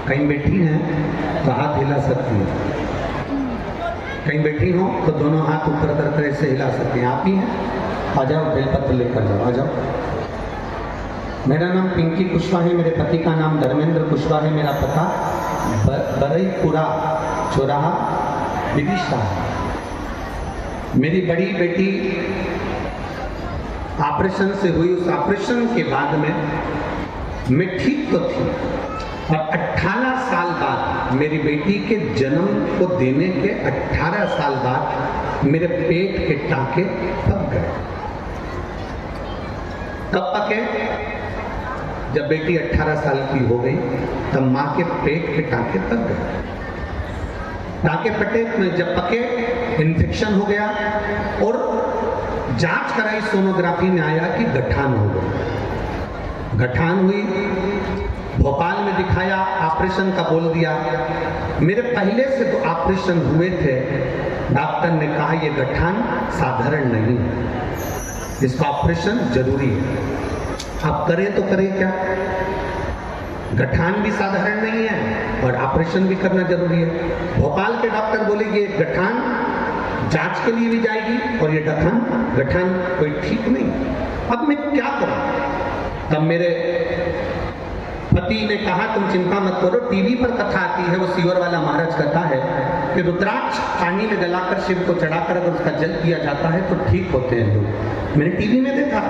कहीं बैठी हैं तो हाथ हिला सकती हैं, कहीं बैठी हो तो दोनों हाथ ऊपर करके ऐसे हिला सकती हैं। आप ही हैं, आ जाओ, बेलपत्र लेकर जाओ, आ जाओ। मेरा नाम पिंकी कुशवाहा है, मेरे पति का नाम धर्मेंद्र कुशवाहा है, मेरा पता बरईपुरा चौराहा विदिशा है। मेरी बड़ी बेटी ऑपरेशन से हुई, उस ऑपरेशन के बाद में मैं ठीक तो थी, और 18 साल बाद मेरी बेटी के जन्म को देने के 18 साल बाद मेरे पेट के टांके पक गए। कब पके? जब बेटी 18 साल की हो गई तब मां के पेट के टांके पक गए। टांके पटे, जब पके इन्फेक्शन हो गया और जांच कराई, सोनोग्राफी में आया कि गठान हो गई। गठान हुई, भोपाल में दिखाया, ऑपरेशन का बोल दिया। मेरे पहले से तो ऑपरेशन हुए थे, डॉक्टर ने कहा ये गठान साधारण नहीं है, इसका ऑपरेशन जरूरी है। आप करें तो करें क्या? गठान भी साधारण नहीं है और ऑपरेशन भी करना जरूरी है। भोपाल के डॉक्टर बोले ये गठान जांच के लिए भी जाएगी और ये गठान कोई ठीक नहीं। अब मैं क्या करूं? तब मेरे पति ने कहा तुम चिंता मत करो, टीवी पर कथा आती है, वो सीवर वाला महाराज कथा है कि रुद्राक्ष पानी में गलाकर शिव को चढ़ाकर अगर उसका जल पिया जाता है तो ठीक होते हैं लोग। मैंने टीवी में देखा,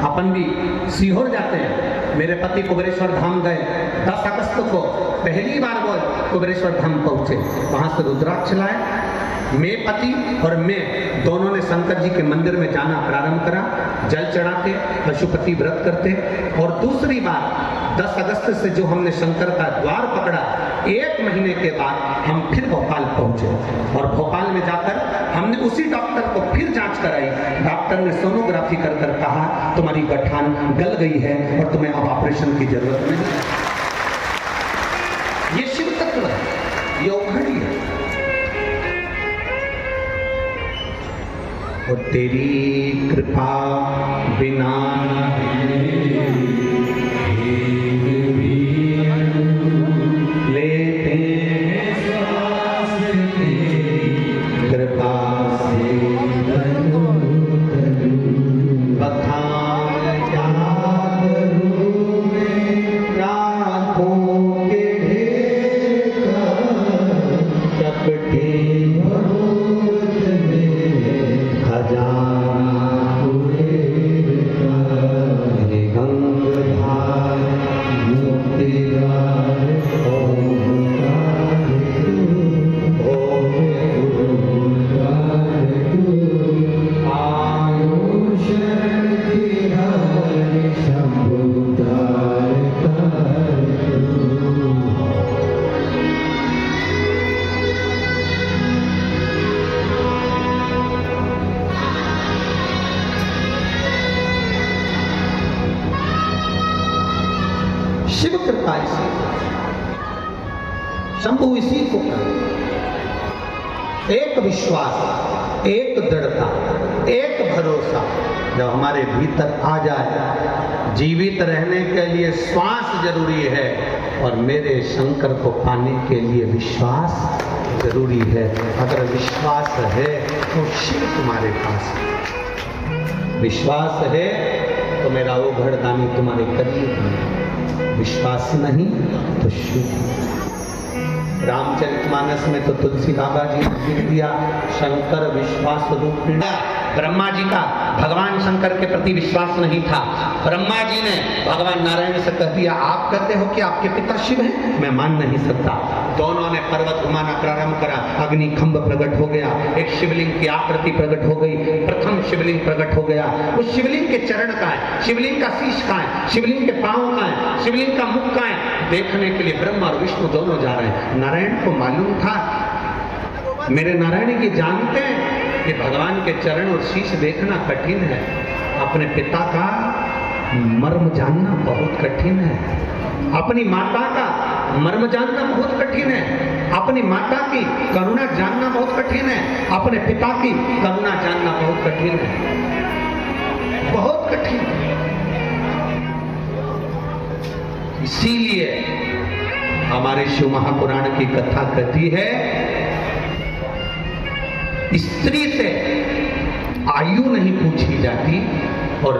अपन भी सीहोर जाते हैं। मेरे पति कुबेरेश्वर धाम गए, 10 अगस्त को पहली बार वो कुबेरेश्वर धाम पहुंचे, वहां से रुद्राक्ष लाए। मैं पति और मैं दोनों ने शंकर जी के मंदिर में जाना प्रारंभ करा, जल चढ़ाते, पशुपति व्रत करते। और दूसरी बार 10 अगस्त से जो हमने शंकर का द्वार पकड़ा, 1 महीने के बाद हम फिर भोपाल पहुंचे और भोपाल में जाकर हमने उसी डॉक्टर को फिर जांच कराई। डॉक्टर ने सोनोग्राफी कर कहा तुम्हारी गठान गल गई है और तुम्हें अब ऑपरेशन की जरूरत नहीं। ये शिव तत्व है, ये औघड़ी है। और तेरी कृपा बिना शिव कृपा इसी शंभु इसी को एक विश्वास, एक दृढ़ता, एक भरोसा जब हमारे भीतर आ जाए। जीवित रहने के लिए श्वास जरूरी है और मेरे शंकर को पाने के लिए विश्वास जरूरी है। अगर विश्वास है तो शिव तुम्हारे पास है, विश्वास है तो मेरा वो घरदानी तुम्हारे करीब है, विश्वास नहीं तो शिव। रामचरितमानस में तो तुलसी बाबा जी ने लिख दिया शंकर विश्वास रूपिण। ब्रह्मा जी का भगवान शंकर के प्रति विश्वास नहीं था। ब्रह्मा जी ने भगवान नारायण से कह दिया आप कहते हो कि आपके पिता शिव हैं, मैं मान नहीं सकता। दोनों ने पर्वत घुमाना प्रारंभ करा, अग्नि खंभ प्रकट हो गया, एक शिवलिंग की आकृति प्रकट हो गई, प्रथम शिवलिंग प्रकट हो गया। उस शिवलिंग के चरण का है, शिवलिंग का शीश का है, शिवलिंग के पांव का है, शिवलिंग का मुख का है। देखने के लिए ब्रह्मा और विष्णु दोनों जा रहे हैं। नारायण को मालूम था, मेरे नारायण जी जानते हैं कि भगवान के चरण और शीश देखना कठिन है, अपने पिता का मर्म जानना बहुत कठिन है, अपनी माता का मर्म जानना बहुत कठिन है, अपनी माता की करुणा जानना बहुत कठिन है, अपने पिता की करुणा जानना बहुत कठिन है, बहुत कठिन है। इसीलिए हमारे शिव महापुराण की कथा कहती है, स्त्री से आयु नहीं पूछी जाती और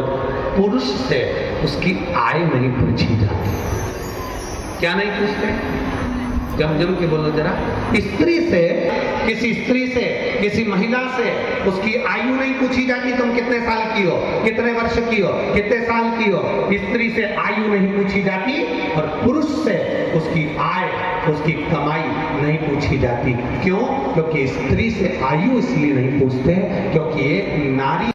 पुरुष से उसकी आय नहीं पूछी जाती। क्या नहीं पूछते? जम के बोलो जरा। स्त्री से, किसी महिला से उसकी आयु नहीं पूछी जाती, तुम कितने साल की हो, कितने वर्ष की हो, कितने साल की हो। स्त्री से आयु नहीं पूछी जाती और पुरुष से उसकी आय, उसकी कमाई नहीं पूछी जाती। क्यों? क्योंकि स्त्री से आयु इसलिए नहीं पूछते क्योंकि एक नारी